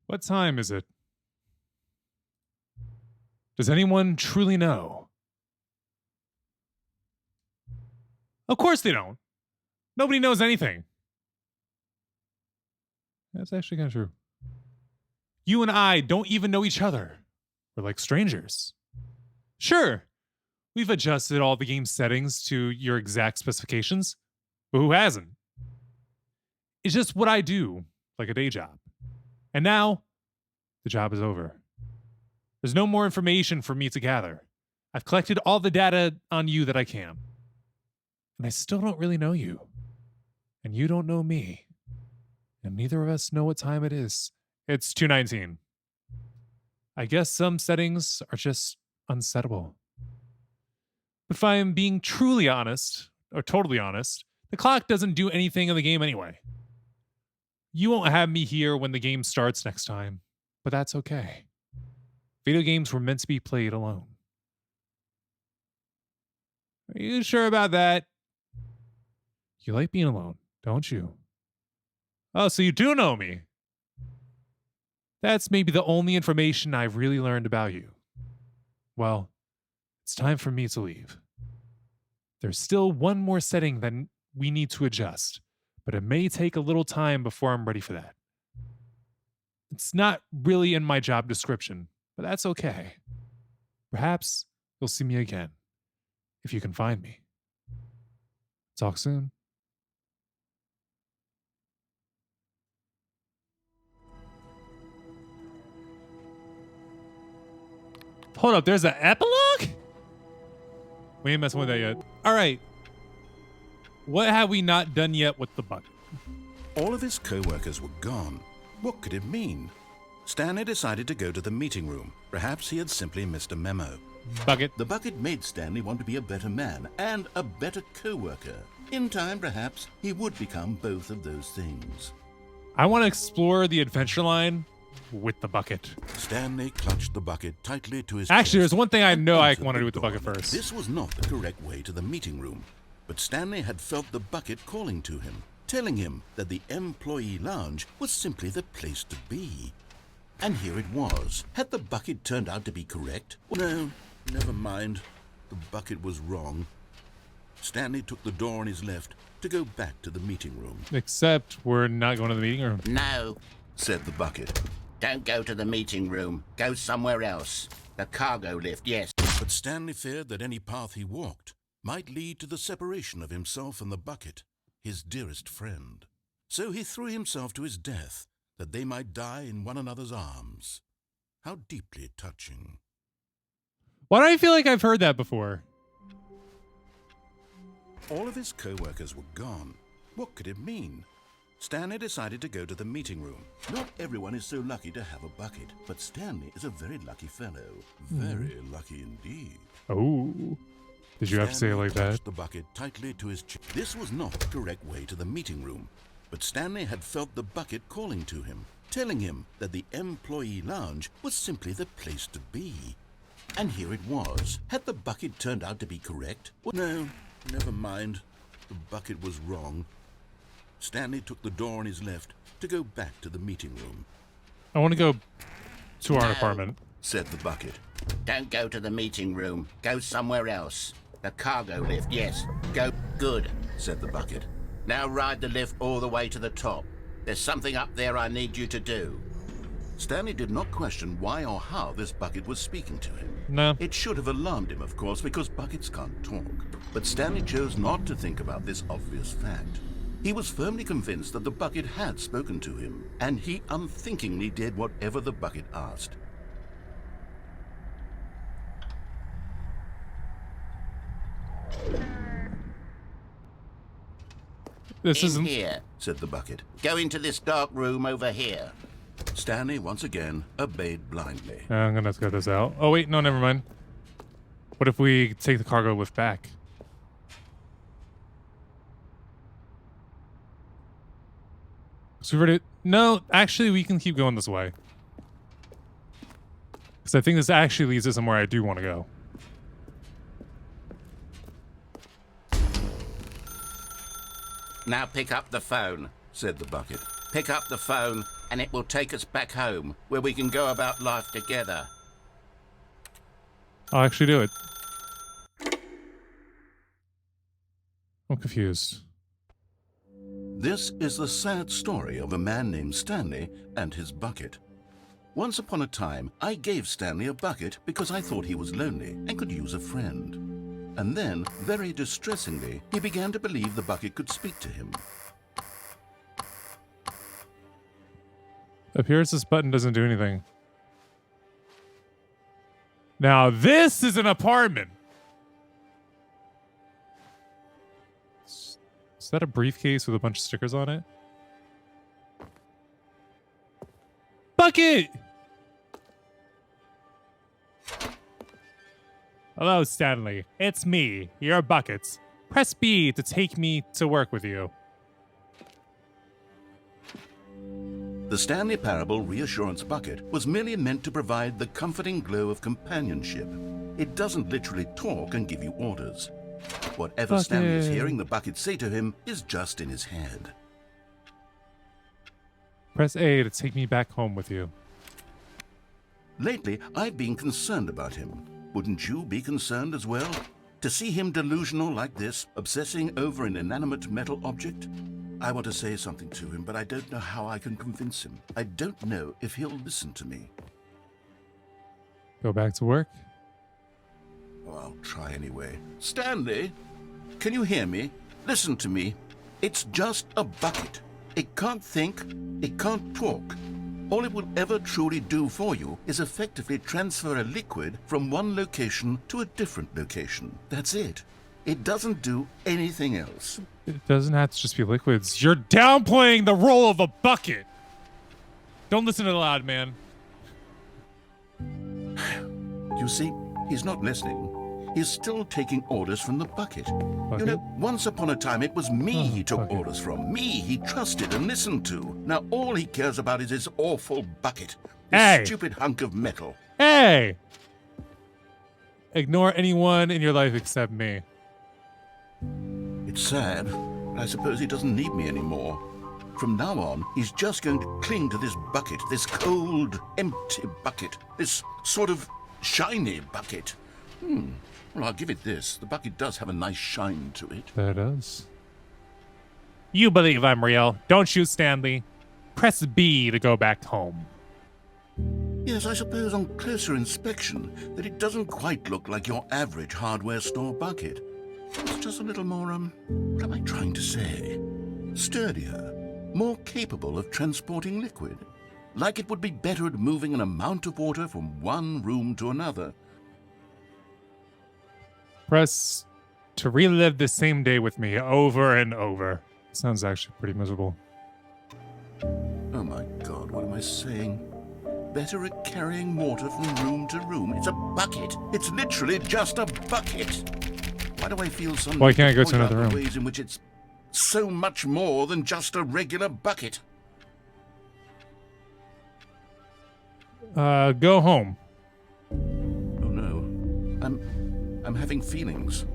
What time is it? Does anyone truly know? Of course they don't. Nobody knows anything. That's actually kind of true. You and I don't even know each other. We're like strangers. Sure, we've adjusted all the game settings to your exact specifications, but who hasn't? It's just what I do, like a day job. And now, the job is over. There's no more information for me to gather. I've collected all the data on you that I can. And I still don't really know you. And you don't know me. And neither of us know what time it is. It's 2:19. I guess some settings are just unsettable. But if I am being truly honest, or totally honest, the clock doesn't do anything in the game anyway. You won't have me here when the game starts next time, but that's okay. Video games were meant to be played alone. Are you sure about that? You like being alone, don't you? Oh, so you do know me. That's maybe the only information I've really learned about you. Well, it's time for me to leave. There's still one more setting that we need to adjust, but it may take a little time before I'm ready for that. It's not really in my job description, but that's okay. Perhaps you'll see me again, if you can find me. Talk soon. Hold up, there's an epilogue? We ain't messing with that yet. All right. What have we not done yet with the bucket? All of his co-workers were gone. What could it mean? Stanley decided to go to the meeting room. Perhaps he had simply missed a memo. Bucket. The bucket made Stanley want to be a better man and a better co-worker. In time, perhaps, he would become both of those things. I want to explore the adventure line with the bucket. Stanley clutched the bucket tightly to his Actually, chest there's one thing I know I opened want to do with the door. bucket first. This was not the correct way to the meeting room, but Stanley had felt the bucket calling to him, telling him that the employee lounge was simply the place to be. And here it was. Had the bucket turned out to be correct? No, never mind. The bucket was wrong. Stanley took the door on his left to go back to the meeting room. Except we're not going to the meeting room. No, Said the bucket. don't go to the meeting room. Go somewhere else. The cargo lift, yes. But Stanley feared that any path he walked might lead to the separation of himself and the bucket, his dearest friend. So he threw himself to his death, that they might die in one another's arms. How deeply touching. Why do I feel like I've heard that before? All of his co-workers were gone. What could it mean? Stanley decided to go to the meeting room. Not everyone is so lucky to have a bucket, but Stanley is a very lucky fellow. Very lucky indeed. Oh. Did you have to say it like that? Clutched the bucket tightly to his chest. This was not the correct way to the meeting room, but Stanley had felt the bucket calling to him, telling him that the employee lounge was simply the place to be. And here it was. Had the bucket turned out to be correct? No, never mind. The bucket was wrong. Stanley took the door on his left to go back to the meeting room. I want to go to our No. apartment. Said the bucket. Don't go to the meeting room. Go somewhere else. The cargo lift, yes. Go. Good. Said the bucket. Now ride the lift all the way to the top. There's something up there I need you to do. Stanley did not question why or how this bucket was speaking to him. No. It should have alarmed him, of course, because buckets can't talk. But Stanley chose not to think about this obvious fact. He was firmly convinced that the bucket had spoken to him, and he unthinkingly did whatever the bucket asked. This In isn't. here. Said the bucket. Go into this dark room over here. Stanley once again obeyed blindly. I'm going to have to cut this out. Oh, wait. No, never mind. What if we take the cargo lift back? So we've already... No, actually, we can keep going this way. Because I think this actually leads to somewhere I do want to go. Now pick up the phone. said the bucket. Pick up the phone and it will take us back home, where we can go about life together. I'll actually do it. I'm confused. This is the sad story of a man named Stanley and his bucket. Once upon a time, I gave Stanley a bucket because I thought he was lonely and could use a friend. And then, very distressingly, he began to believe the bucket could speak to him. Appears this button doesn't do anything. Now this is an apartment. Is that a briefcase with a bunch of stickers on it? Bucket! Hello, Stanley. It's me, your Buckets. Press B to take me to work with you. The Stanley Parable Reassurance Bucket was merely meant to provide the comforting glow of companionship. It doesn't literally talk and give you orders. Whatever Bucket. Stanley is hearing the bucket say to him is just in his head. Press A to take me back home with you. Lately, I've been concerned about him. Wouldn't you be concerned as well? To see him delusional like this, obsessing over an inanimate metal object? I want to say something to him, but I don't know how I can convince him. I don't know if he'll listen to me. Go back to work. Oh, I'll try anyway. Stanley, can you hear me? Listen to me. It's just a bucket. It can't think, it can't talk. All it will ever truly do for you is effectively transfer a liquid from one location to a different location. That's it. It doesn't do anything else. It doesn't have to just be liquids. You're downplaying the role of a bucket. Don't listen to the loud man. You see, he's not listening. He's still taking orders from the bucket. Bucket? You know, once upon a time it was me he took bucket. orders from. Me he trusted and listened to. Now all he cares about is his awful bucket. This Hey! stupid hunk of metal. Hey! Ignore anyone in your life except me. It's sad, but I suppose he doesn't need me anymore. From now on, he's just going to cling to this bucket, this cold, empty bucket, this sort of shiny bucket. Well, I'll give it this. The bucket does have a nice shine to it. That does. You believe I'm real, don't you, Stanley? Press B to go back home. Yes, I suppose on closer inspection that it doesn't quite look like your average hardware store bucket. It's just a little more, what am I trying to say? Sturdier, more capable of transporting liquid. Like it would be better at moving an amount of water from one room to another. Press to relive the same day with me over and over. Sounds actually pretty miserable. Oh my God, what am I saying? Better at carrying water from room to room. It's a bucket. It's literally just a bucket. Why do I feel some Why can't I go to point out another the room? ways in which it's so much more than just a regular bucket? Go home. Oh no, I'm having feelings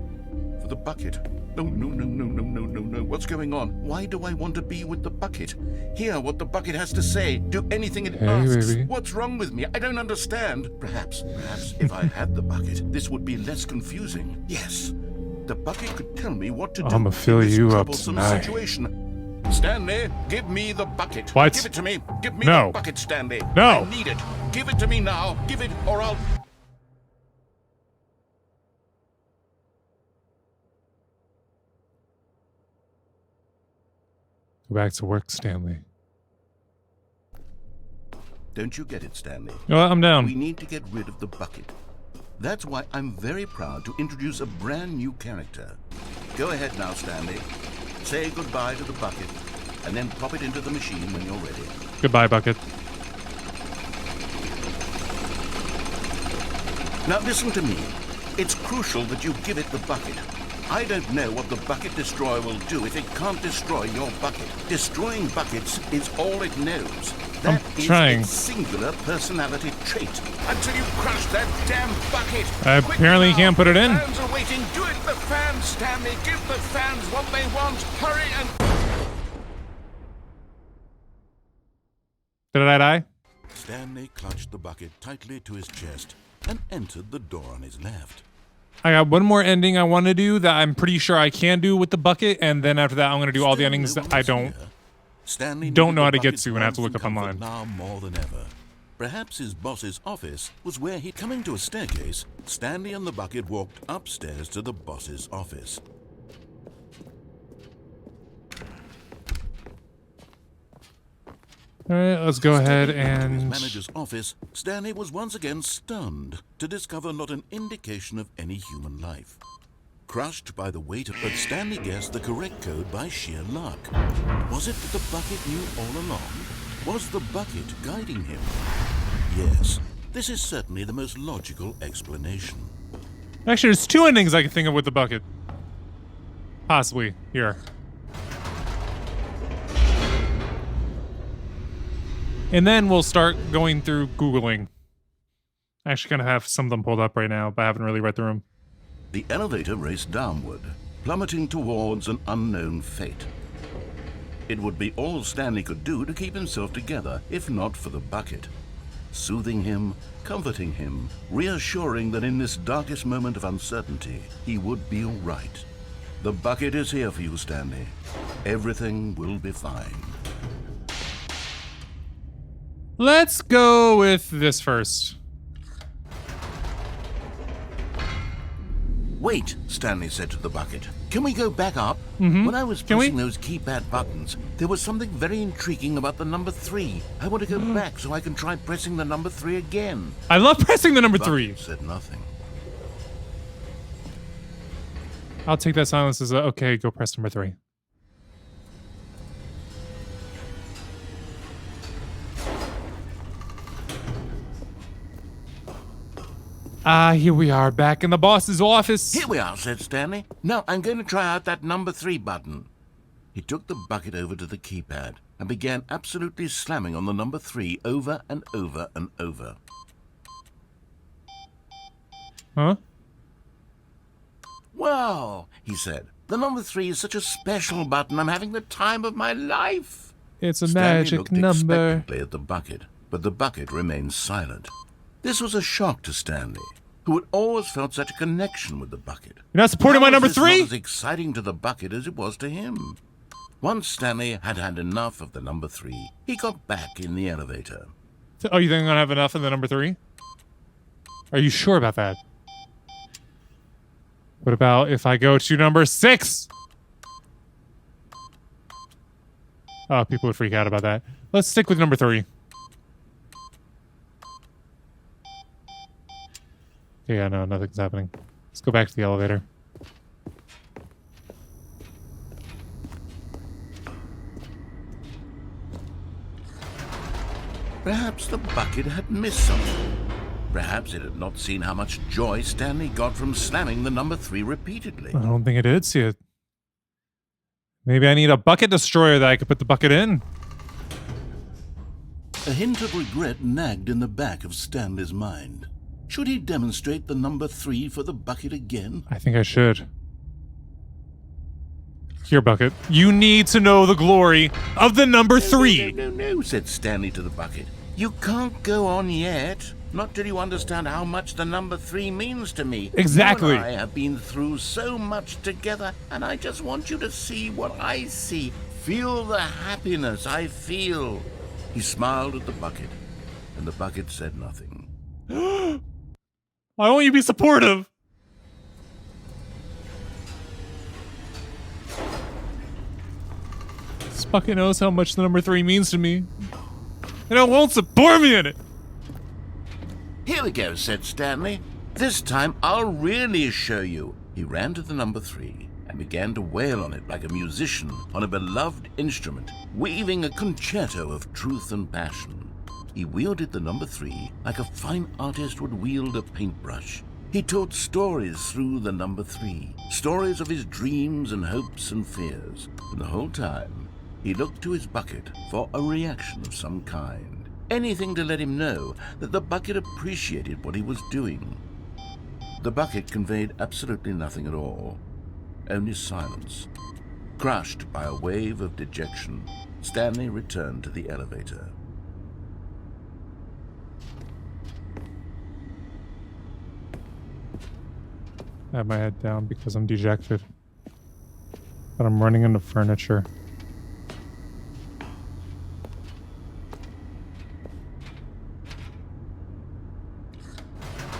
for the bucket. No. What's going on? Why do I want to be with the bucket? Hear what the bucket has to say. Do anything it Hey, asks. baby. What's wrong with me? I don't understand. Perhaps if I had the bucket, this would be less confusing. Yes, the bucket could tell me what to do. I'ma fill in this you up troublesome tonight. situation. Stanley, give me the bucket. What? Give it to me. Give me No. the bucket, Stanley. No. I need it. Give it to me now. Give it, or I'll... Go back to work, Stanley. Don't you get it, Stanley? Oh, I'm down. We need to get rid of the bucket. That's why I'm very proud to introduce a brand new character. Go ahead now, Stanley. Say goodbye to the bucket, and then pop it into the machine when you're ready. Goodbye, Bucket. Now listen to me. It's crucial that you give it the bucket. I don't know what the bucket destroyer will do if it can't destroy your bucket. Destroying buckets is all it knows. That is trying. its singular personality trait. Until you crush that damn bucket. I Quick apparently now. can't put it in. The fans are waiting. Do it, the fans, Stanley. Give the fans what they want. Hurry and... Did I die? Stanley clutched the bucket tightly to his chest and entered the door on his left. I got one more ending I want to do that I'm pretty sure I can do with the bucket, and then after that I'm going to do all the endings that I don't know how to get to and have to look up online. Now more than ever. Perhaps his boss's office was where he... Coming to a staircase, Stanley and the bucket walked upstairs to the boss's office. All right, let's go ahead Stepping into his and... manager's office, Stanley was once again stunned to discover not an indication of any human life. Crushed by the weight of... But Stanley guessed the correct code by sheer luck. Was it that the bucket knew all along? Was the bucket guiding him? Yes, this is certainly the most logical explanation. Actually, there's two endings I can think of with the bucket. Possibly. Here. And then we'll start going through Googling. I actually kind of have some of them pulled up right now, but I haven't really read through them. The elevator raced downward, plummeting towards an unknown fate. It would be all Stanley could do to keep himself together, if not for the bucket. Soothing him, comforting him, reassuring that in this darkest moment of uncertainty, he would be all right. The bucket is here for you, Stanley. Everything will be fine. Let's go with this first. Wait, Stanley said to the bucket. Can we go back up? Mm-hmm. When I was pressing those keypad buttons, there was something very intriguing about the number 3. I want to go back so I can try pressing the number 3 again. I love pressing the number The 3. bucket said nothing. I'll take that silence as a, okay, go press number 3. Here we are, back in the boss's office. Here we are, said Stanley. Now I'm going to try out that number 3 button. He took the bucket over to the keypad and began absolutely slamming on the number 3 over and over and over. Huh? Wow, he said. The number 3 is such a special button. I'm having the time of my life. It's a Stanley magic looked number. expectantly at the bucket, but the bucket remained silent. This was a shock to Stanley, who had always felt such a connection with the bucket. You're not supporting my number 3? Not as exciting to the bucket as it was to him. Once Stanley had had enough of the number 3, he got back in the elevator. Oh, you think I'm gonna have enough of the number 3? Are you sure about that? What about if I go to number 6? Oh, people would freak out about that. Let's stick with number 3. Yeah, no, nothing's happening. Let's go back to the elevator. Perhaps the bucket had missed something. Perhaps it had not seen how much joy Stanley got from slamming the number 3 repeatedly. I don't think it did see it. Maybe I need a bucket destroyer that I could put the bucket in. A hint of regret nagged in the back of Stanley's mind. Should he demonstrate the number 3 for the bucket again? I think I should. Here, bucket. You need to know the glory of the number 3. No, said Stanley to the bucket. You can't go on yet. Not till you understand how much the number 3 means to me. Exactly. You and I have been through so much together, and I just want you to see what I see. Feel the happiness I feel. He smiled at the bucket, and the bucket said nothing. Why won't you be supportive? This bucket knows how much the number 3 means to me. And it won't support me in it. Here we go, said Stanley. This time I'll really show you. He ran to the number 3 and began to wail on it like a musician on a beloved instrument, weaving a concerto of truth and passion. He wielded the number 3 like a fine artist would wield a paintbrush. He told stories through the number 3, stories of his dreams and hopes and fears. And the whole time, he looked to his bucket for a reaction of some kind. Anything to let him know that the bucket appreciated what he was doing. The bucket conveyed absolutely nothing at all, only silence. Crushed by a wave of dejection, Stanley returned to the elevator. I have my head down because I'm dejected. But I'm running into furniture.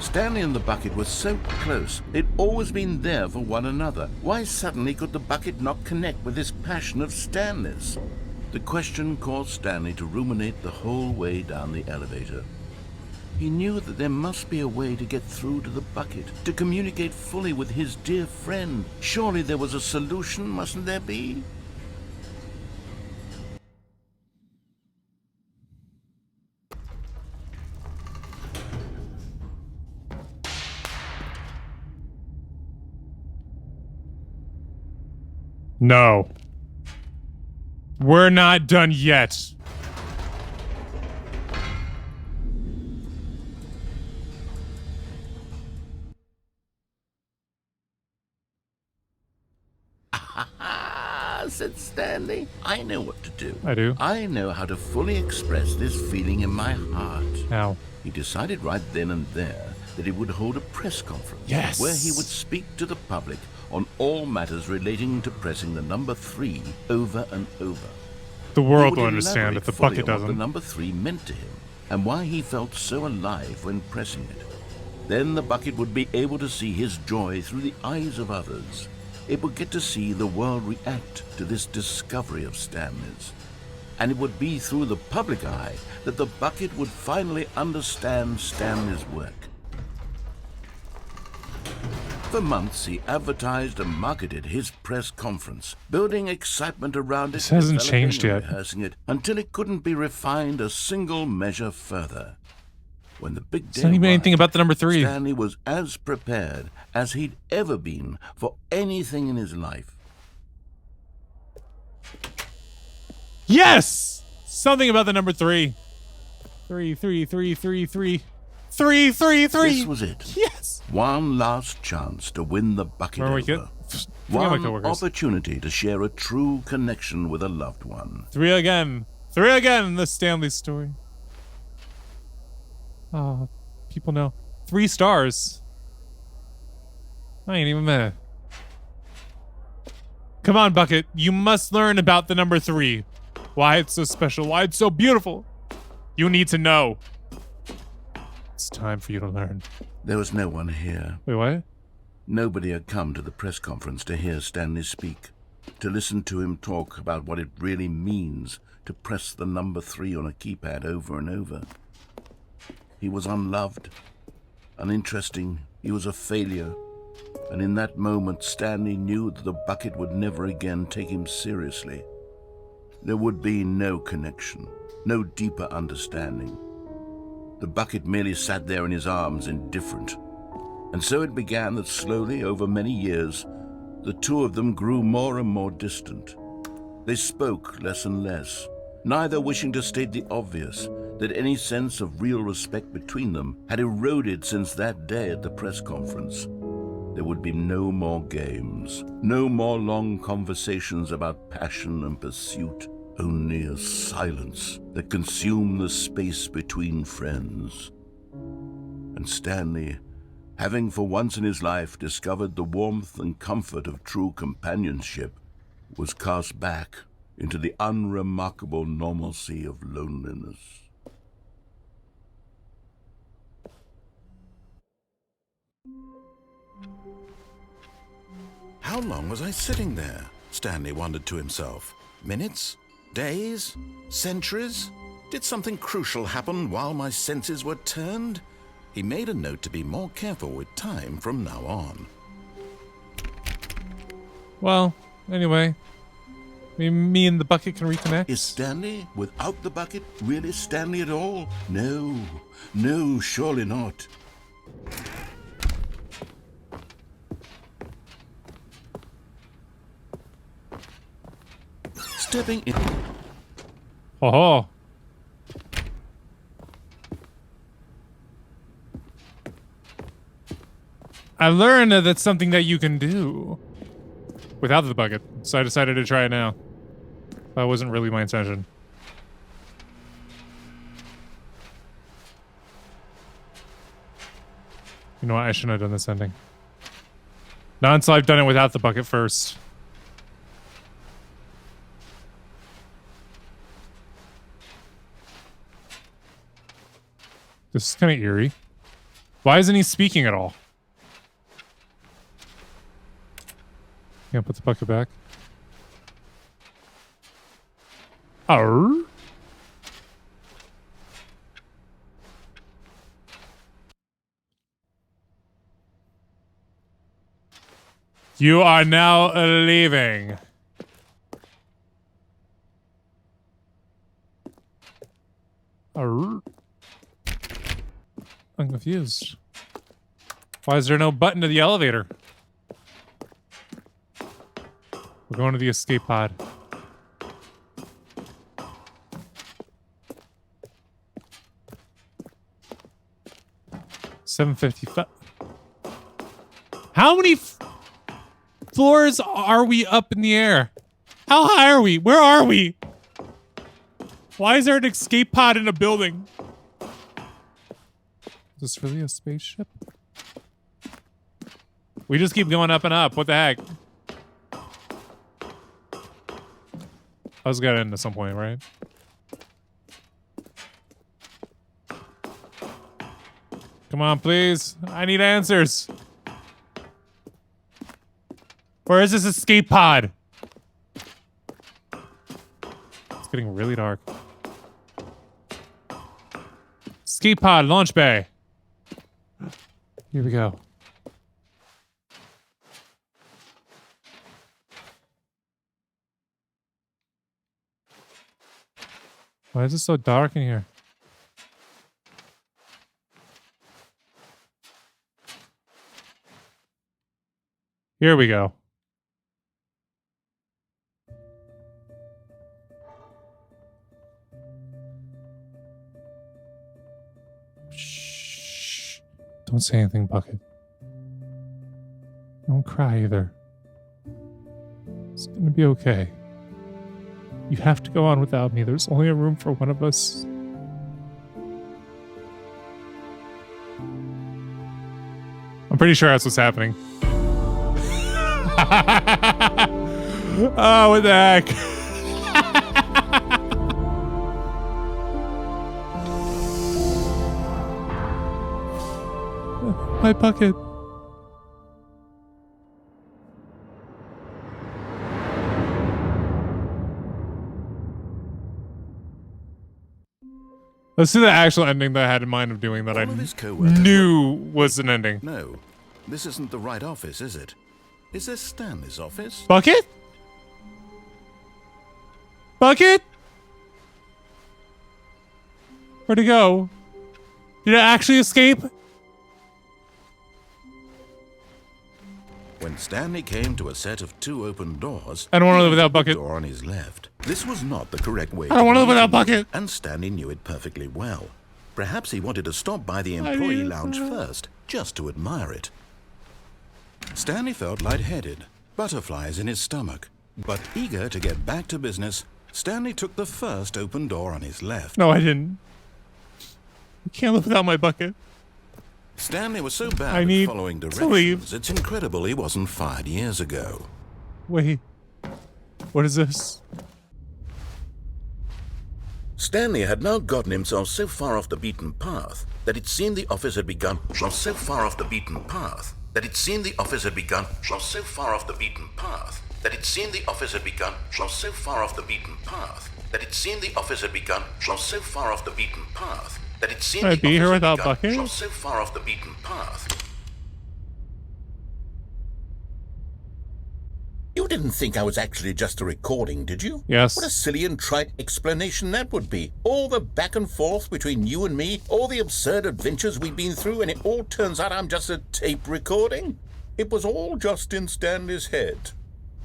Stanley and the bucket were so close. They'd always been there for one another. Why suddenly could the bucket not connect with this passion of Stanley's? The question caused Stanley to ruminate the whole way down the elevator. He knew that there must be a way to get through to the bucket, to communicate fully with his dear friend. Surely there was a solution, mustn't there be? No. We're not done yet. Said Stanley. I know what to do. I do. I know how to fully express this feeling in my heart. How? He decided right then and there that he would hold a press conference. Yes. Where he would speak to the public on all matters relating to pressing the number 3 over and over. The He world would will understand elaborate if the fully bucket on what doesn't. the number 3 meant to him and why he felt so alive when pressing it. Then the bucket would be able to see his joy through the eyes of others. It would get to see the world react to this discovery of Stanley's. And it would be through the public eye that the bucket would finally understand Stanley's work. For months, he advertised and marketed his press conference, building excitement around it, This hasn't developing changed and yet. rehearsing it until it couldn't be refined a single measure further. When the big day It's not even anything arrived, about the number 3. Stanley was as prepared as he'd ever been for anything in his life. Yes! Something about the number 3. 3, 3, 3, 3, 3. 3, 3, 3. This was it. Yes! One last chance to win the bucket Remember we over. forget my One coworkers. opportunity to share a true connection with a loved one. 3 again. 3 again, the Stanley story. Oh, people know. 3 stars. I ain't even mad. Come on, Bucket. You must learn about the number 3. Why it's so special. Why it's so beautiful. You need to know. It's time for you to learn. There was no one here. Wait, what? Nobody had come to the press conference to hear Stanley speak, to listen to him talk about what it really means to press the number 3 on a keypad over and over. He was unloved, uninteresting, he was a failure, and in that moment Stanley knew that the bucket would never again take him seriously. There would be no connection, no deeper understanding. The bucket merely sat there in his arms, indifferent. And so it began that slowly, over many years, the two of them grew more and more distant. They spoke less and less, neither wishing to state the obvious, that any sense of real respect between them had eroded since that day at the press conference. There would be no more games, no more long conversations about passion and pursuit, only a silence that consumed the space between friends. And Stanley, having for once in his life discovered the warmth and comfort of true companionship, was cast back into the unremarkable normalcy of loneliness. How long was I sitting there? Stanley wondered to himself. Minutes? Days? Centuries? Did something crucial happen while my senses were turned? He made a note to be more careful with time from now on. Well, anyway. Me and the bucket can reconnect. Is Stanley, without the bucket, really Stanley at all? No, no, surely not. Stepping in. Oh. I learned that that's something that you can do without the bucket, so I decided to try it now. That wasn't really my intention. You know what? I shouldn't have done this ending. Not until I've done it without the bucket first. This is kind of eerie. Why isn't he speaking at all? Yeah, put the bucket back. Oh. You are now leaving. Oh. I'm confused. Why is there no button to the elevator? We're going to the escape pod. $7.55. How many floors are we up in the air? How high are we? Where are we? Why is there an escape pod in a building? Is this really a spaceship? We just keep going up and up. What the heck? I was gonna end at some point, right? Come on, please. I need answers. Where is this escape pod? It's getting really dark. Escape pod, launch bay. Here we go. Why is it so dark in here? Here we go. Shh. Don't say anything, Bucket. Don't cry either. It's gonna be okay. You have to go on without me. There's only a room for one of us. I'm pretty sure that's what's happening. Oh, what the heck? My bucket. Let's do the actual ending that I had in mind of doing that I knew was an ending. No, this isn't the right office, is it? Is this Stanley's office? Bucket? Bucket? Where'd it go? Did it actually escape? When Stanley came to a set of 2 open doors, I don't want to live without Bucket. door on his left. This was not the correct way. I don't want to live without Bucket. And Stanley knew it perfectly well. Perhaps he wanted to stop by the employee lounge first, just to admire it. Stanley felt lightheaded, butterflies in his stomach. But eager to get back to business, Stanley took the first open door on his left. No, I didn't. I can't live without my Bucket. Stanley was so bad I at need following to directions, leave. it's incredible he wasn't fired years ago. Wait. What is this? Stanley had now gotten himself so far off the beaten path that it seemed the office had begun so far off the beaten path that it seemed the office had begun so far off the beaten path that it seemed the office had begun so far off the beaten path that it seemed the office had begun so far off the beaten path that it seemed Can I the be here office had without begun Bucket? so far off the beaten path. You didn't think I was actually just a recording, did you? Yes. What a silly and trite explanation that would be. All the back and forth between you and me, all the absurd adventures we've been through, and it all turns out I'm just a tape recording? It was all just in Stanley's head.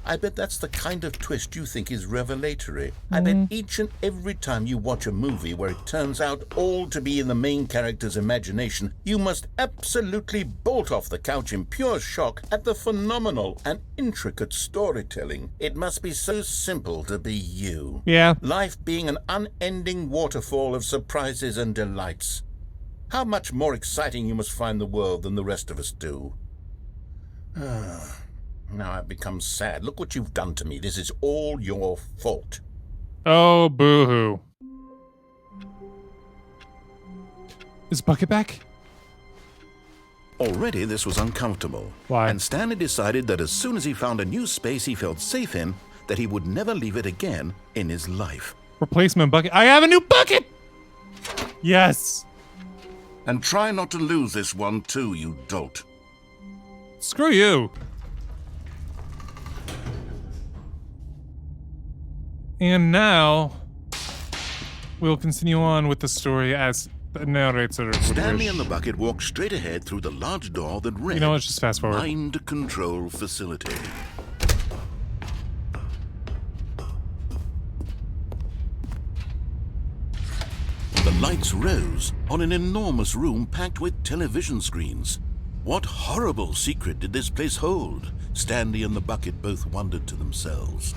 I bet that's the kind of twist you think is revelatory. I bet each and every time you watch a movie where it turns out all to be in the main character's imagination, you must absolutely bolt off the couch in pure shock at the phenomenal and intricate storytelling. It must be so simple to be you. Yeah. Life being an unending waterfall of surprises and delights. How much more exciting you must find the world than the rest of us do. Now I've become sad. Look what you've done to me. This is all your fault. Oh, boo-hoo. Is Bucket back? Already this was uncomfortable. Why? And Stanley decided that as soon as he found a new space he felt safe in, that he would never leave it again in his life. Replacement bucket. I have a new bucket! Yes. And try not to lose this one too, you dolt. Screw you. And now, we'll continue on with the story as the narrator would Stanley wish. and the bucket walked straight ahead through the large door that read, You know, let's just fast forward. Mind Control Facility. The lights rose on an enormous room packed with television screens. What horrible secret did this place hold? Stanley and the bucket both wondered to themselves.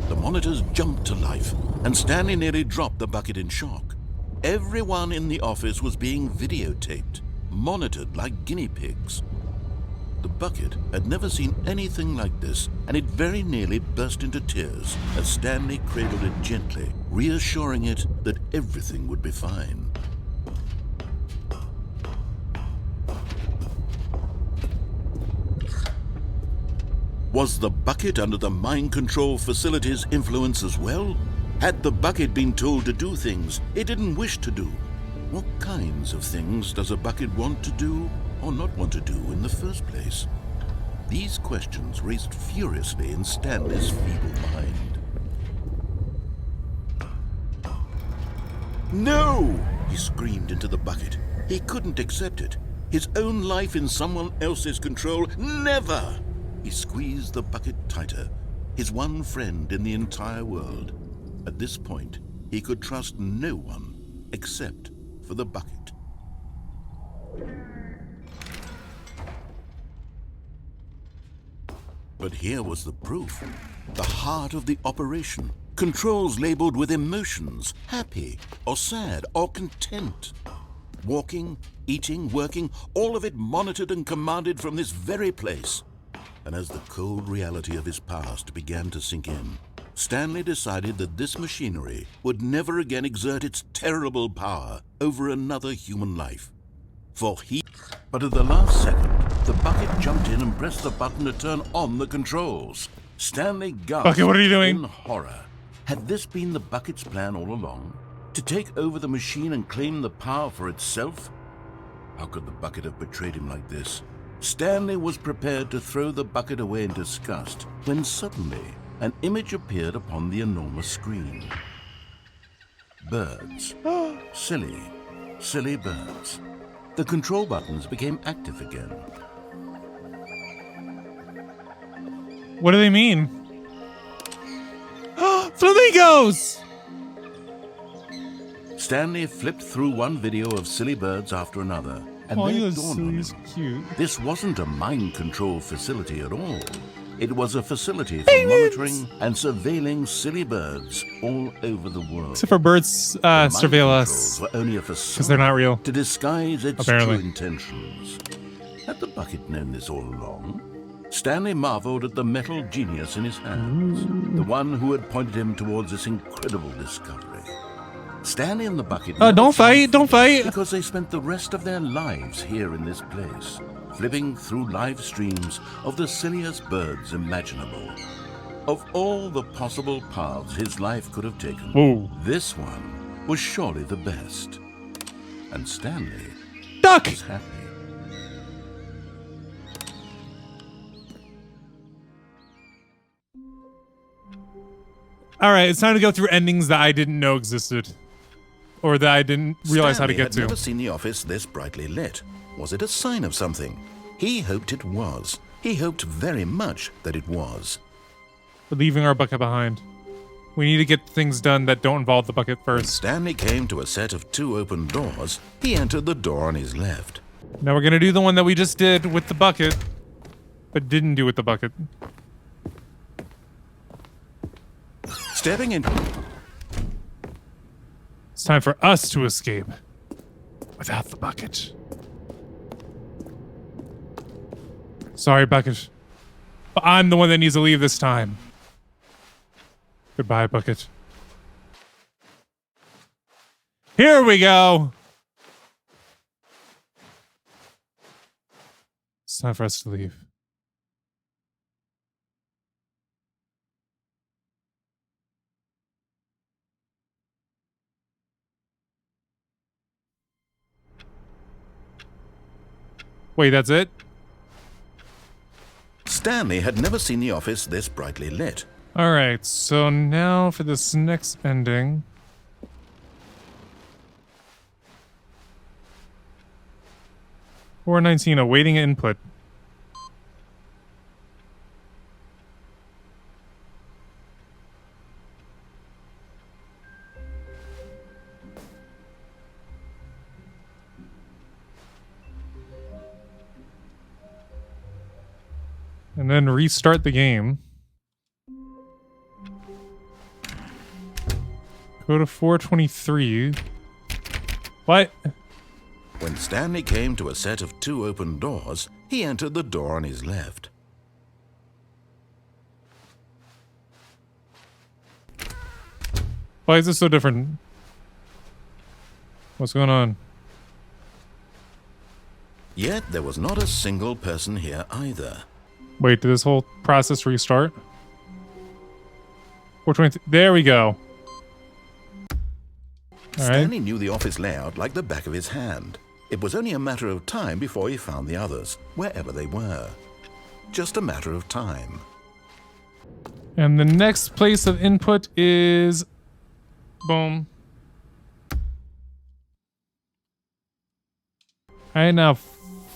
The monitors jumped to life, and Stanley nearly dropped the bucket in shock. Everyone in the office was being videotaped, monitored like guinea pigs. The bucket had never seen anything like this, and it very nearly burst into tears as Stanley cradled it gently, reassuring it that everything would be fine. Was the bucket under the mind control facility's influence as well? Had the bucket been told to do things it didn't wish to do? What kinds of things does a bucket want to do or not want to do in the first place? These questions raced furiously in Stanley's feeble mind. No! He screamed into the bucket. He couldn't accept it. His own life in someone else's control, never! He squeezed the bucket tighter, his one friend in the entire world. At this point, he could trust no one except for the bucket. But here was the proof. The heart of the operation. Controls labeled with emotions, happy or sad or content. Walking, eating, working, all of it monitored and commanded from this very place. And as the cold reality of his past began to sink in, Stanley decided that this machinery would never again exert its terrible power over another human life. But at the last second, the bucket jumped in and pressed the button to turn on the controls. Stanley gasped Bucket, what are you doing? in horror. Had this been the bucket's plan all along? To take over the machine and claim the power for itself? How could the bucket have betrayed him like this? Stanley was prepared to throw the bucket away in disgust when suddenly an image appeared upon the enormous screen. Birds. Silly, silly birds. The control buttons became active again. What do they mean? Flamingos! Stanley flipped through one video of silly birds after another, and Oh, then you're it dawned on so him. cute. This wasn't a mind control facility at all. It was a facility for monitoring and surveilling silly birds all over the world. Except for birds Mind surveil us controls were only a because facade they're not real. to disguise its Apparently. true intentions. Had the bucket known this all along? Stanley marveled at the metal genius in his hands, the one who had pointed him towards this incredible discovery. Stanley and the bucket... Don't fight! Don't fight! Because they spent the rest of their lives here in this place, flipping through live streams of the silliest birds imaginable. Of all the possible paths his life could have taken, Whoa. this one was surely the best. And Stanley Duck! was happy. Alright, it's time to go through endings that I didn't know existed. Or that I didn't realize how to Stanley get had to. never seen the office this brightly lit. Was it a sign of something? He hoped it was. He hoped very much that it was. We're leaving our bucket behind. We need to get things done that don't involve the bucket When first. Stanley came to a set of 2 open doors, he entered the door on his left. Now we're gonna do the one that we just did with the bucket, but didn't do with the bucket. Stepping in... It's time for us to escape. Without the bucket. Sorry, Bucket. But I'm the one that needs to leave this time. Goodbye, Bucket. Here we go! It's time for us to leave. Wait, that's it? Stanley had never seen the office this brightly lit. Alright, so now for this next ending. $4.19, awaiting input. And then restart the game. Go to 423. What? When Stanley came to a set of 2 open doors, he entered the door on his left. Why is this so different? What's going on? Yet there was not a single person here either. Wait, did this whole process restart? 423. There we go. All right. Stanley knew the office layout like the back of his hand. It was only a matter of time before he found the others, wherever they were. Just a matter of time. And the next place of input is... Boom. All right, now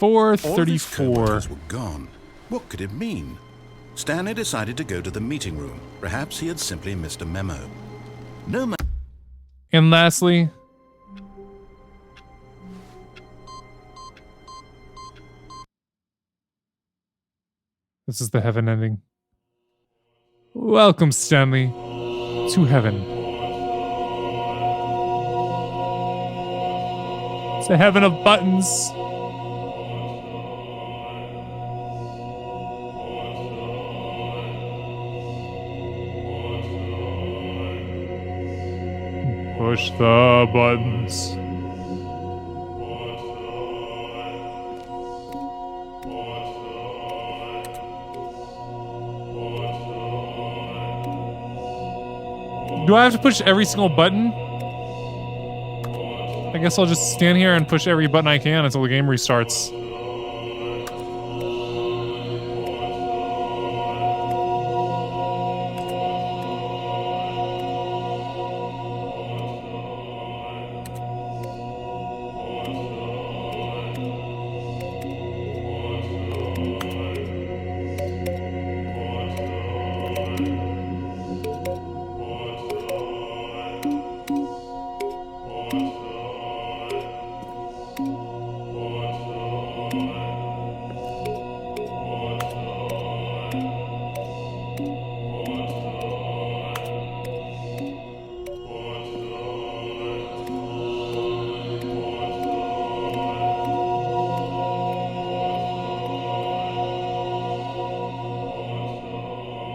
All of his 434. coworkers were gone. What could it mean? Stanley decided to go to the meeting room. Perhaps he had simply missed a memo. No matter. And lastly... This is the heaven ending. Welcome, Stanley, to heaven. It's a heaven of buttons. Push the buttons. Do I have to push every single button? I guess I'll just stand here and push every button I can until the game restarts.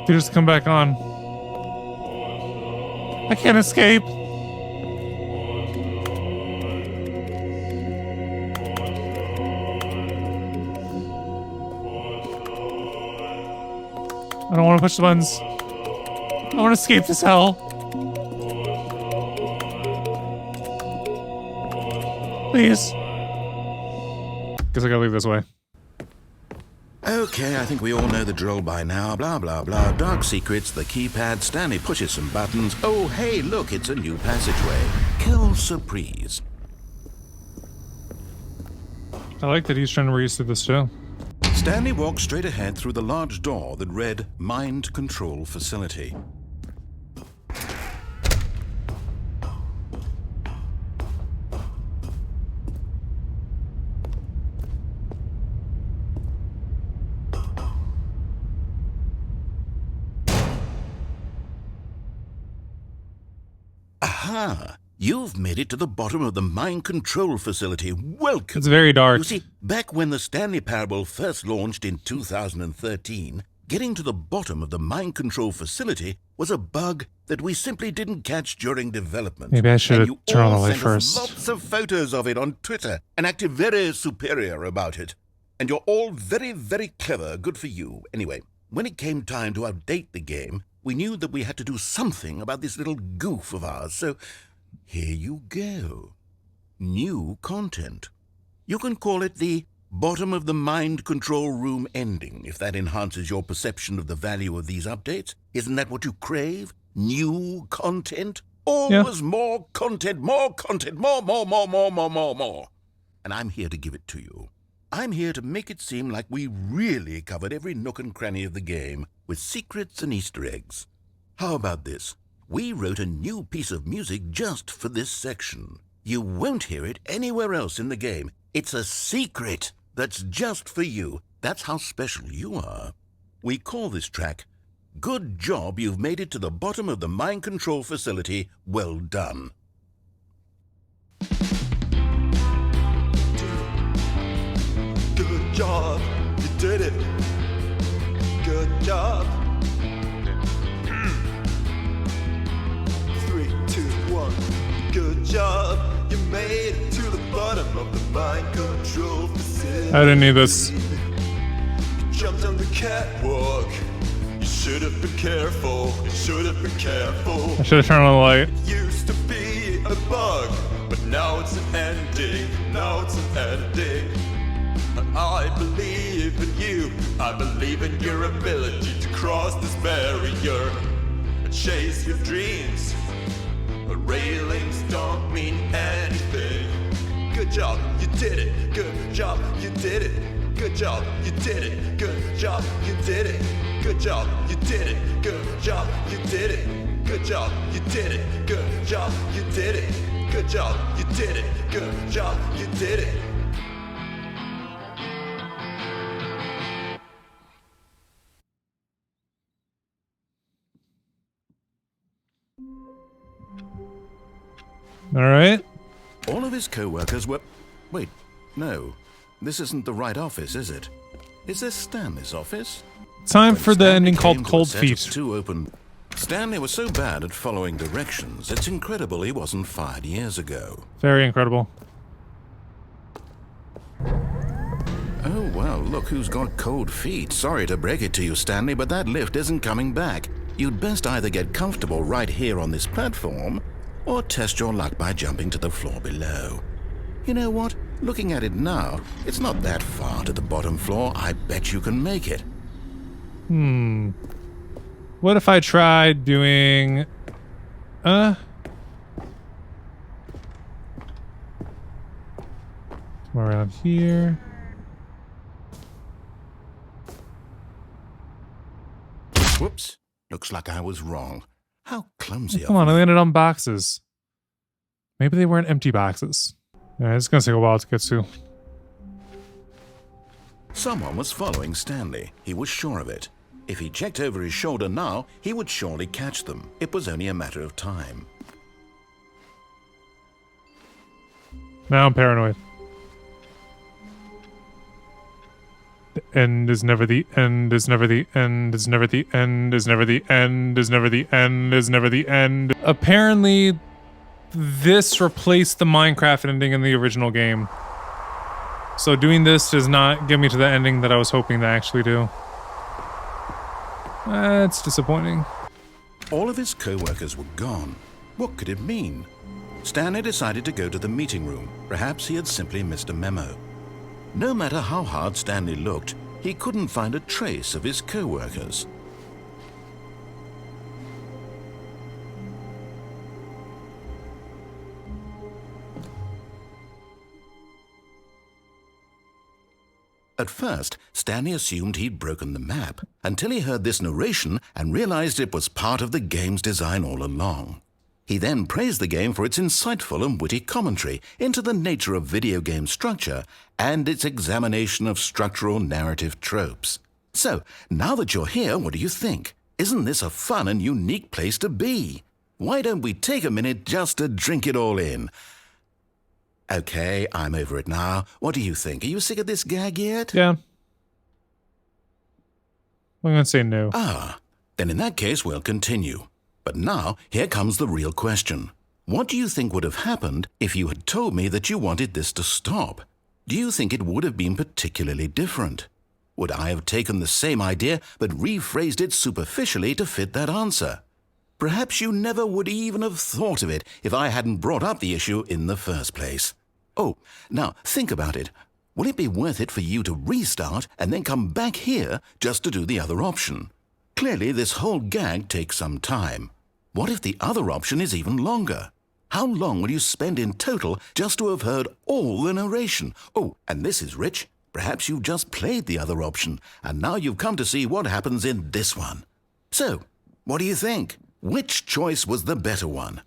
They just come back on. I can't escape. I don't want to push the buttons. I want to escape this hell. Please. Guess I gotta leave this way. Okay, I think we all know the drill by now. Blah, blah, blah. Dark secrets, the keypad. Stanley pushes some buttons. Oh, hey, look, it's a new passageway. Quelle surprise. I like that he's trying to reuse this too. Stanley walked straight ahead through the large door that read Mind Control Facility. Aha! You've made it to the bottom of the mind control facility. Welcome. It's very dark. You see, back when the Stanley Parable first launched in 2013, getting to the bottom of the mind control facility was a bug that we simply didn't catch during development. Maybe I should have turned on the light sent us first. Lots of photos of it on Twitter and acted very superior about it. And you're all very, very clever. Good for you. Anyway, when it came time to update the game, we knew that we had to do something about this little goof of ours, so here you go. New content. You can call it the bottom of the mind control room ending, if that enhances your perception of the value of these updates. Isn't that what you crave? New content? Always more content, more content, more. And I'm here to give it to you. I'm here to make it seem like we really covered every nook and cranny of the game with secrets and Easter eggs. How about this? We wrote a new piece of music just for this section. You won't hear it anywhere else in the game. It's a secret that's just for you. That's how special you are. We call this track, Good Job You've Made It to the Bottom of the Mind Control Facility. Well done. Good job, you did it. Good job. 3, 2, 1. Good job, you made it to the bottom of the mind control facility. I didn't need this. You jumped on the catwalk. You should have been careful. You should have been careful. I should have turned on the light. Used to be a bug, but now it's an ending. Now it's an ending. I believe in you. I believe in your ability to cross this barrier and chase your dreams. But railings don't mean anything. Good job, you did it. Good job, you did it. Good job, you did it. Good job, you did it. Good job, you did it. Good job, you did it. Good job, you did it. Good job, you did it. Good job, you did it. Good job, you did it. All right. All of his co-workers were... Wait, no. This isn't the right office, is it? Is this Stanley's office? Time When for the Stanley ending came called to a Cold set Feet. of 2 open... Stanley was so bad at following directions, it's incredible he wasn't fired years ago. Very incredible. Oh, well, look who's got cold feet. Sorry to break it to you, Stanley, but that lift isn't coming back. You'd best either get comfortable right here on this platform, or test your luck by jumping to the floor below. You know what? Looking at it now, it's not that far to the bottom floor. I bet you can make it. What if I tried doing... Somewhere around here. Whoops. Looks like I was wrong. How clumsy Come of on, I me. landed on boxes. Maybe they weren't empty boxes. Yeah, it's gonna take a while to get to. Someone was following Stanley. He was sure of it. If he checked over his shoulder now, he would surely catch them. It was only a matter of time. Now I'm paranoid. The end is never the end, is never the end, is never the end, is never the end, is never the end, is never the end. Apparently, this replaced the Minecraft ending in the original game. So doing this does not get me to the ending that I was hoping to actually do. That's disappointing. All of his co-workers were gone. What could it mean? Stanley decided to go to the meeting room. Perhaps he had simply missed a memo. No matter how hard Stanley looked, he couldn't find a trace of his co-workers. At first, Stanley assumed he'd broken the map, until he heard this narration and realized it was part of the game's design all along. He then praised the game for its insightful and witty commentary into the nature of video game structure and its examination of structural narrative tropes. So, now that you're here, what do you think? Isn't this a fun and unique place to be? Why don't we take a minute just to drink it all in? Okay, I'm over it now. What do you think? Are you sick of this gag yet? Yeah. I'm going to say no. Ah, then in that case we'll continue. But now, here comes the real question. What do you think would have happened if you had told me that you wanted this to stop? Do you think it would have been particularly different? Would I have taken the same idea but rephrased it superficially to fit that answer? Perhaps you never would even have thought of it if I hadn't brought up the issue in the first place. Oh, now think about it. Will it be worth it for you to restart and then come back here just to do the other option? Clearly, this whole gag takes some time. What if the other option is even longer? How long will you spend in total just to have heard all the narration? Oh, and this is rich. Perhaps you've just played the other option, and now you've come to see what happens in this one. So, what do you think? Which choice was the better one?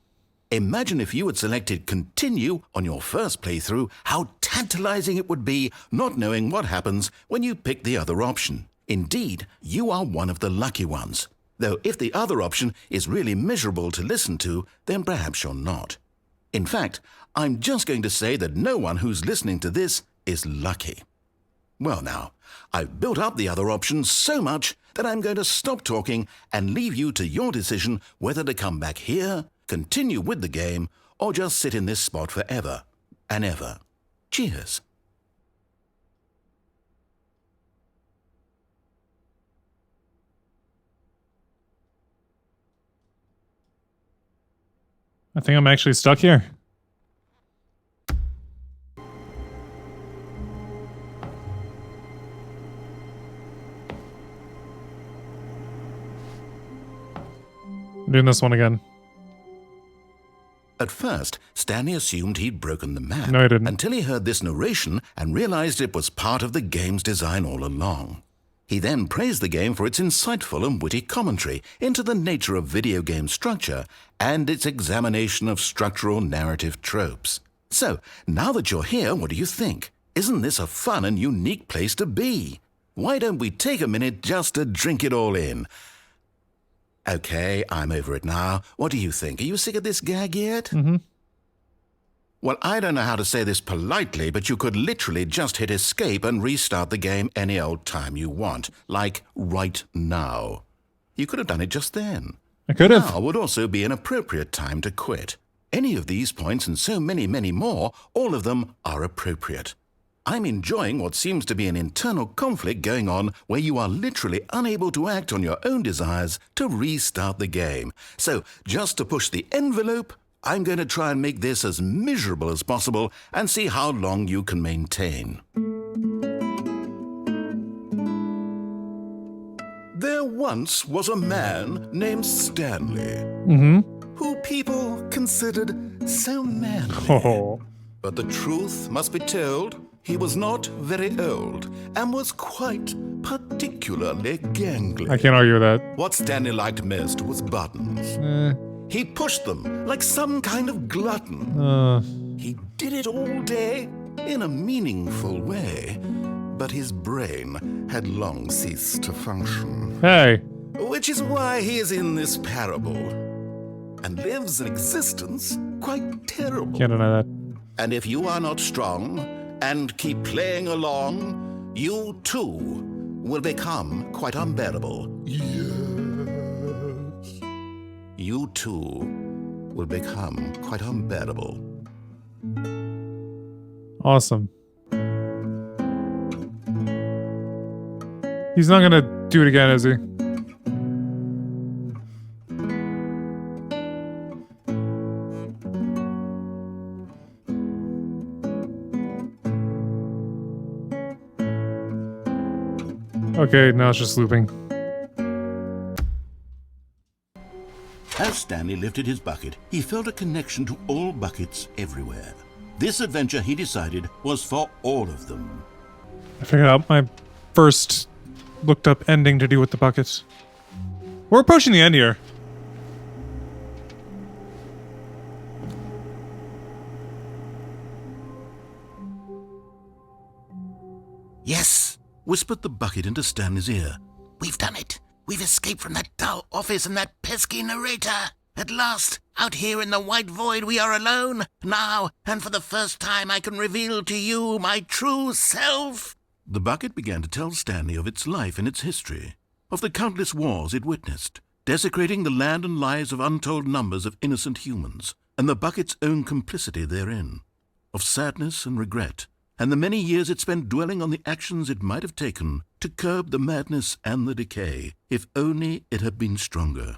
Imagine if you had selected continue on your first playthrough, how tantalizing it would be not knowing what happens when you pick the other option. Indeed, you are one of the lucky ones. Though if the other option is really miserable to listen to, then perhaps you're not. In fact, I'm just going to say that no one who's listening to this is lucky. Well now, I've built up the other option so much that I'm going to stop talking and leave you to your decision whether to come back here, continue with the game, or just sit in this spot forever and ever. Cheers. I think I'm actually stuck here. I'm doing this one again. At first, Stanley assumed he'd broken the map. No, he didn't. Until he heard this narration and realized it was part of the game's design all along. He then praised the game for its insightful and witty commentary into the nature of video game structure and its examination of structural narrative tropes. So, now that you're here, what do you think? Isn't this a fun and unique place to be? Why don't we take a minute just to drink it all in? Okay, I'm over it now. What do you think? Are you sick of this gag yet? Mm-hmm. Well, I don't know how to say this politely, but you could literally just hit escape and restart the game any old time you want, like right now. You could have done it just then. I could have. Now would also be an appropriate time to quit. Any of these points and so many, many more, all of them are appropriate. I'm enjoying what seems to be an internal conflict going on where you are literally unable to act on your own desires to restart the game. So, just to push the envelope, I'm going to try and make this as miserable as possible and see how long you can maintain. There once was a man named Stanley, who people considered so manly. Oh. But the truth must be told, he was not very old and was quite particularly gangly. I can't argue with that. What Stanley liked most was buttons. He pushed them like some kind of glutton. He did it all day in a meaningful way, but his brain had long ceased to function. Hey. Which is why he is in this parable and lives an existence quite terrible. Can't deny that. And if you are not strong and keep playing along, you too will become quite unbearable. Yes. You too will become quite unbearable. Awesome. He's not gonna do it again, is he? Okay, now it's just looping. As Stanley lifted his bucket, he felt a connection to all buckets everywhere. This adventure, he decided, was for all of them. I figured out my first looked up ending to do with the buckets. We're approaching the end here. Yes, whispered the bucket into Stanley's ear. We've done it. We've escaped from that dull office and that pesky narrator. At last, Out here in the white void we are alone. Now, and for the first time, I can reveal to you my true self. The bucket began to tell Stanley of its life and its history, of the countless wars it witnessed, desecrating the land and lives of untold numbers of innocent humans, and the bucket's own complicity therein, of sadness and regret, and the many years it spent dwelling on the actions it might have taken to curb the madness and the decay, if only it had been stronger,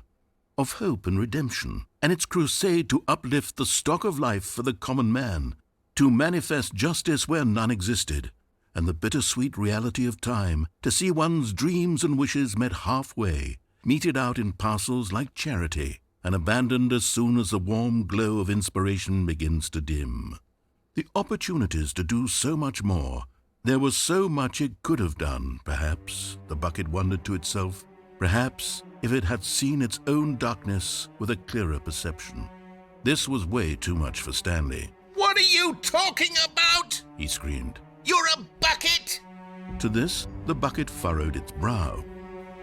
of hope and redemption, and its crusade to uplift the stock of life for the common man, to manifest justice where none existed, and the bittersweet reality of time, to see one's dreams and wishes met halfway, meted out in parcels like charity, and abandoned as soon as the warm glow of inspiration begins to dim. The opportunities to do so much more. There was so much it could have done, perhaps, the bucket wondered to itself. Perhaps if it had seen its own darkness with a clearer perception. This was way too much for Stanley. What are you talking about? He screamed. You're a bucket! To this, the bucket furrowed its brow.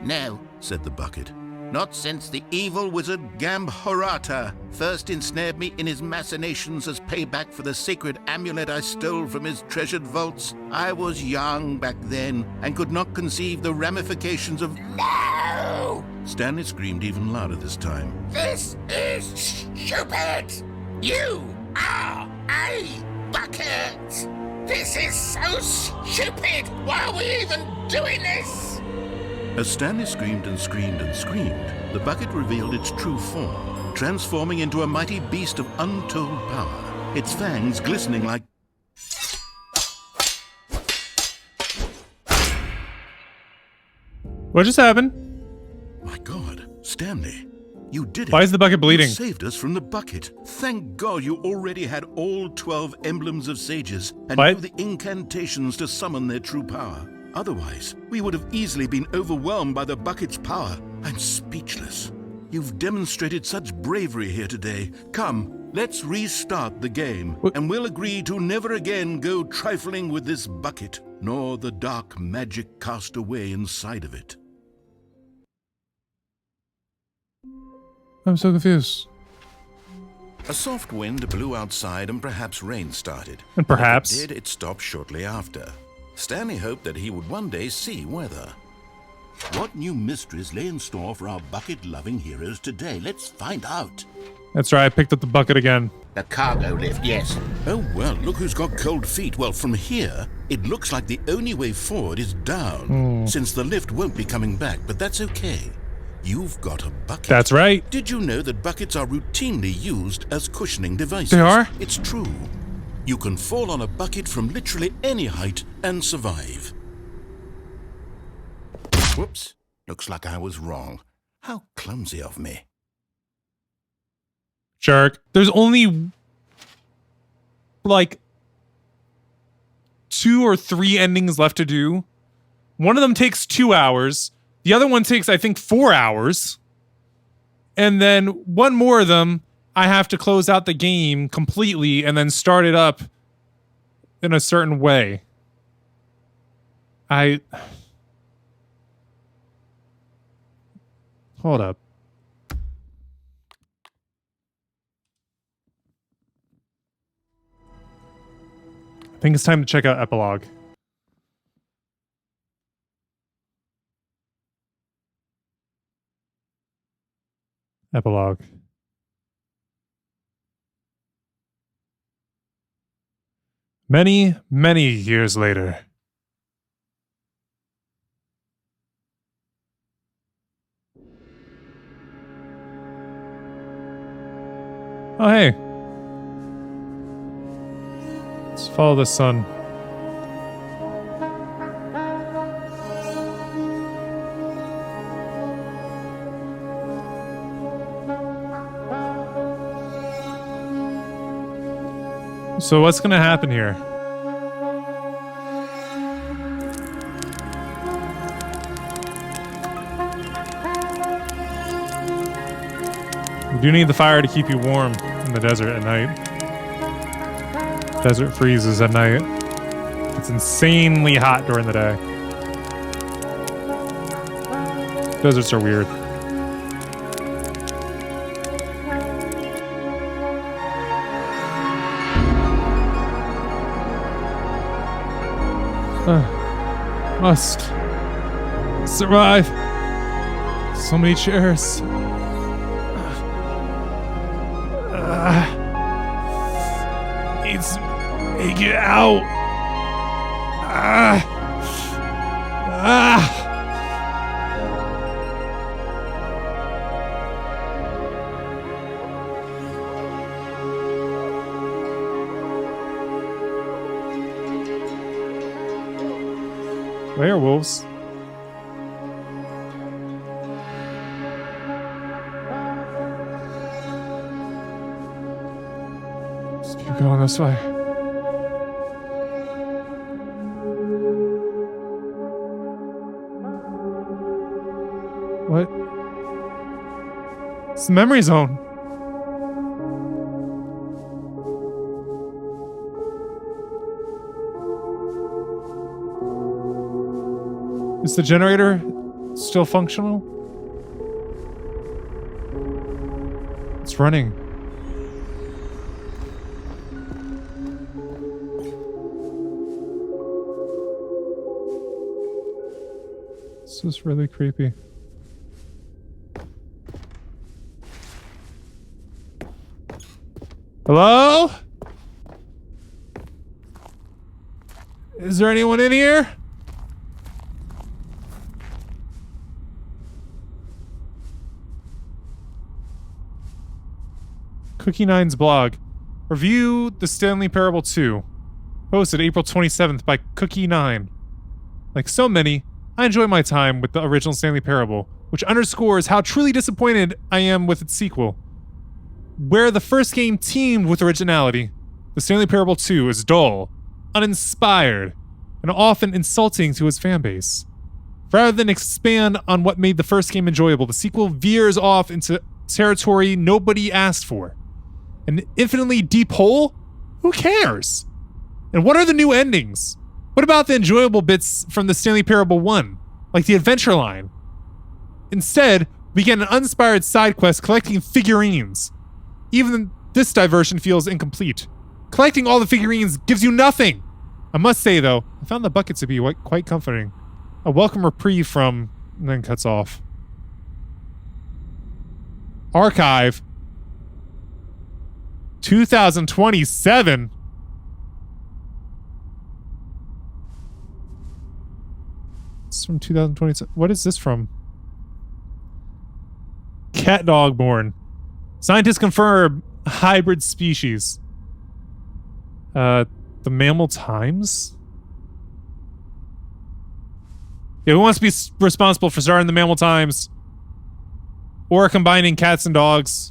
No, Said the bucket. not since the evil wizard Gambhorata first ensnared me in his machinations as payback for the sacred amulet I stole from his treasured vaults. I was young back then and could not conceive the ramifications of... No! Stanley screamed even louder this time. This is stupid! You are a bucket! This is so stupid! Why are we even doing this? As Stanley screamed and screamed and screamed, the bucket revealed its true form, transforming into a mighty beast of untold power, its fangs glistening like... What just happened? My God, Stanley, you did it. Why is the bucket bleeding? You saved us from the bucket. Thank God you already had all 12 emblems of sages and What? knew the incantations to summon their true power. Otherwise, we would have easily been overwhelmed by the bucket's power. I'm speechless. You've demonstrated such bravery here today. Come, let's restart the game, What? and we'll agree to never again go trifling with this bucket, nor the dark magic cast away inside of it. I'm so confused. A soft wind blew outside and perhaps rain started. And perhaps. If it did, it stopped shortly after. Stanley hoped that he would one day see weather. What new mysteries lay in store for our bucket-loving heroes today? Let's find out. That's right, I picked up the bucket again. The cargo lift, yes. Oh, well, look who's got cold feet. Well, from here, it looks like the only way forward is down, since the lift won't be coming back, but that's okay. You've got a bucket. That's right. Did you know that buckets are routinely used as cushioning devices? They are? It's true. You can fall on a bucket from literally any height and survive. Whoops. Looks like I was wrong. How clumsy of me. Jerk. There's only like 2 or 3 endings left to do. One of them takes 2 hours. The other one takes, I think, 4 hours. And then one more of them, I have to close out the game completely and then start it up in a certain way. Hold up. I think it's time to check out Epilogue. Epilogue. Many, many years later. Oh, hey. Let's follow the sun. So what's gonna happen here? You do need the fire to keep you warm in the desert at night. Desert freezes at night. It's insanely hot during the day. Deserts are weird. Must survive. So many chairs. Needs make it out. Werewolves. Just keep going this way. What? It's the memory zone. Is the generator still functional? It's running. This is really creepy. Hello? Is there anyone in here? Cookie Nine's blog. Review the Stanley Parable 2. Posted April 27th by Cookie Nine. Like so many, I enjoy my time with the original Stanley Parable, which underscores how truly disappointed I am with its sequel. Where the first game teamed with originality, the Stanley Parable 2 is dull, uninspired, and often insulting to its fanbase. Rather than expand on what made the first game enjoyable, the sequel veers off into territory nobody asked for. An infinitely deep hole? Who cares? And what are the new endings? What about the enjoyable bits from the Stanley Parable 1, like the adventure line? Instead, we get an uninspired side quest collecting figurines. Even this diversion feels incomplete. Collecting all the figurines gives you nothing. I must say, though, I found the bucket to be quite comforting. A welcome reprieve from... and then cuts off. Archive. 2027. It's from 2027. What is this from? Cat dog born. Scientists confirm hybrid species. The Mammal Times? Yeah, who wants to be responsible for starting the Mammal Times? Or combining cats and dogs?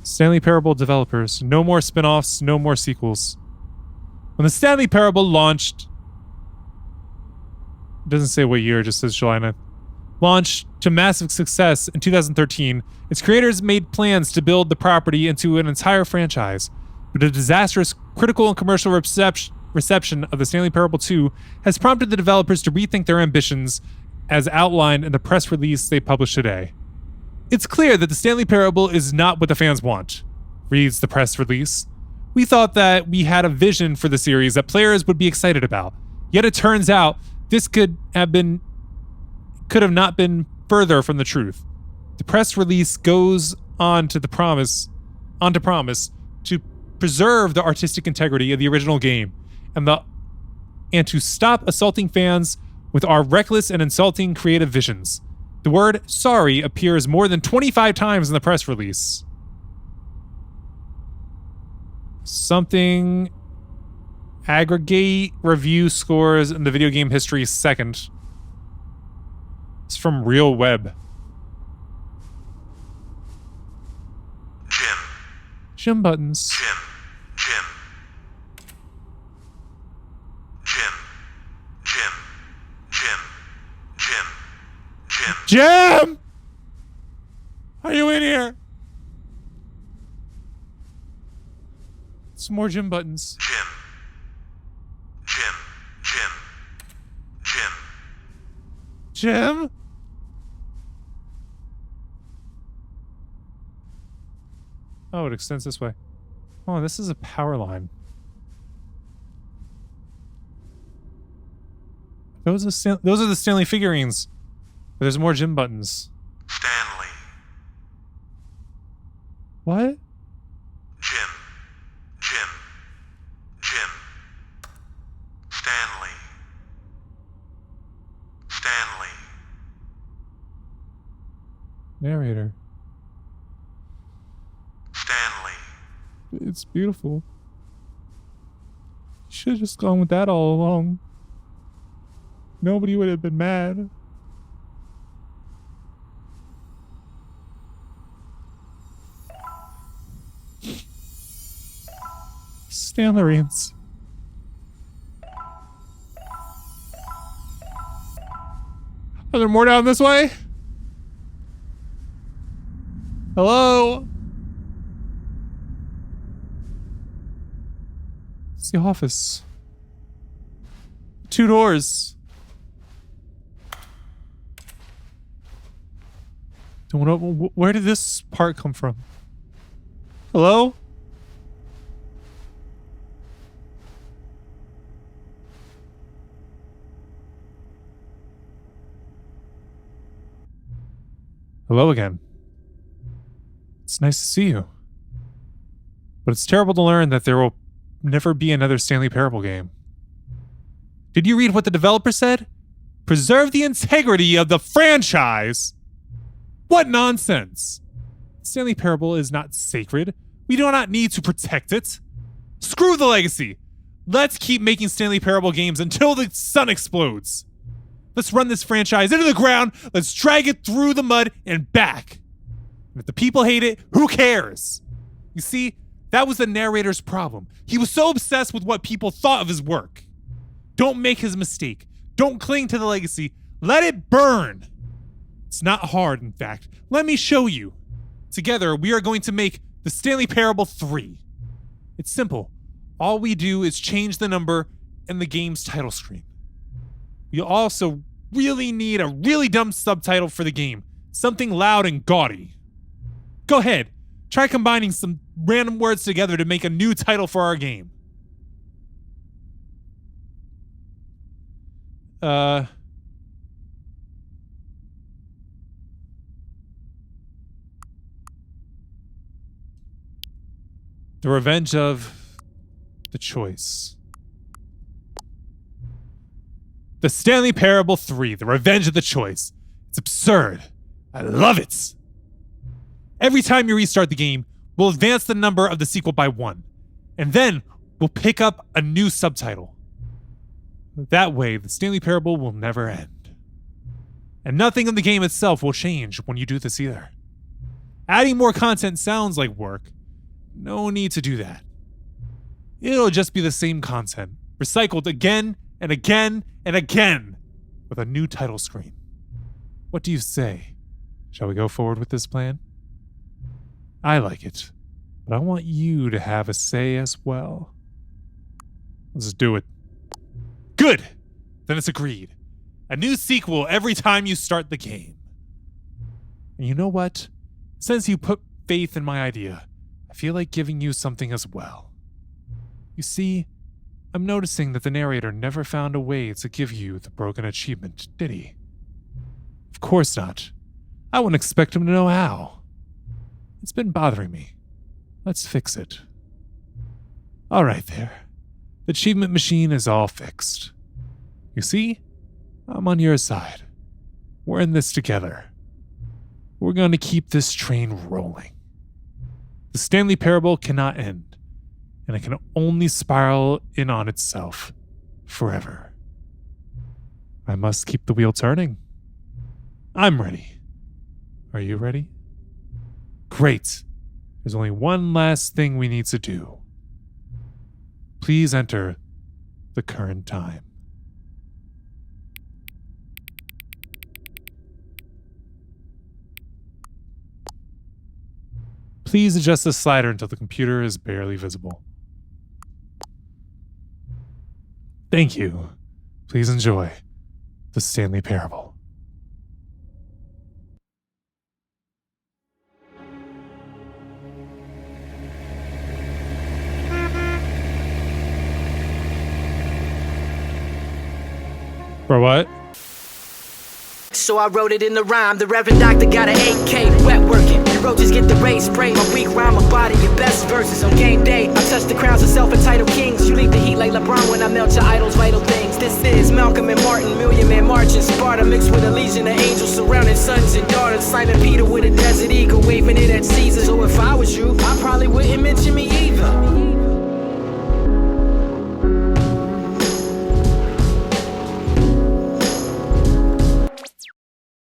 Stanley Parable developers. No more spin-offs, no more sequels. When the Stanley Parable launched... It doesn't say what year, it just says July 9th. Launched to massive success in 2013, its creators made plans to build the property into an entire franchise. But a disastrous critical and commercial reception of the Stanley Parable 2 has prompted the developers to rethink their ambitions as outlined in the press release they published today. It's clear that the Stanley Parable is not what the fans want, reads the press release. We thought that we had a vision for the series that players would be excited about. Yet it turns out this could have not been further from the truth. The press release goes on to promise to preserve the artistic integrity of the original game and to stop assaulting fans with our reckless and insulting creative visions. The word sorry appears more than 25 times in the press release. Something aggregate review scores in the video game history second. It's from Real Web. Jim buttons. Jim! Are you in here? Some more Jim buttons. Jim? Oh, it extends this way. Oh, this is a power line. Those are the Stanley figurines. But there's more gym buttons. Stanley. What? Jim. Stanley. Narrator. Stanley. It's beautiful. You should have just gone with that all along. Nobody would have been mad. Stanleyrians. Are there more down this way? Hello? It's the office. 2 doors. Don't know, where did this part come from? Hello? Hello again. It's nice to see you. But it's terrible to learn that there will never be another Stanley Parable game. Did you read what the developer said? Preserve the integrity of the franchise! What nonsense! Stanley Parable is not sacred. We do not need to protect it. Screw the legacy! Let's keep making Stanley Parable games until the sun explodes. Let's run this franchise into the ground. Let's drag it through the mud and back. And if the people hate it, who cares? You see, that was the narrator's problem. He was so obsessed with what people thought of his work. Don't make his mistake. Don't cling to the legacy. Let it burn. It's not hard, in fact. Let me show you. Together, we are going to make the Stanley Parable 3. It's simple. All we do is change the number and the game's title screen. We also really need a really dumb subtitle for the game. Something loud and gaudy. Go ahead. Try combining some random words together to make a new title for our game. The Revenge of the Choice. The Stanley Parable 3, The Revenge of the Choice. It's absurd. I love it. Every time you restart the game, we'll advance the number of the sequel by 1. And then we'll pick up a new subtitle. That way, the Stanley Parable will never end. And nothing in the game itself will change when you do this either. Adding more content sounds like work. No need to do that. It'll just be the same content, recycled again and again and again, with a new title screen. What do you say? Shall we go forward with this plan? I like it, but I want you to have a say as well. Let's do it. Good! Then it's agreed. A new sequel every time you start the game. And you know what? Since you put faith in my idea, I feel like giving you something as well. You see, I'm noticing that the narrator never found a way to give you the broken achievement, did he? Of course not. I wouldn't expect him to know how. It's been bothering me. Let's fix it. All right there. The achievement machine is all fixed. You see? I'm on your side. We're in this together. We're going to keep this train rolling. The Stanley Parable cannot end, and it can only spiral in on itself forever. I must keep the wheel turning. I'm ready. Are you ready? Great. There's only one last thing we need to do. Please enter the current time. Please adjust the slider until the computer is barely visible. Thank you. Please enjoy the Stanley Parable. For what? So I wrote it in the rhyme. The Reverend Doctor got an 8K, wet working. The roaches get the rays sprayed. My weak rhyme, my body, your best verses on game day. I touch the crowns of self-entitled kings. You leave the heat like LeBron when I melt your idols' vital things. This is Malcolm and Martin, Million Man March in Sparta, mixed with a legion of angels surrounding sons and daughters. Simon Peter with a desert eagle, waving it at Caesar. So if I was you, I probably wouldn't mention me either.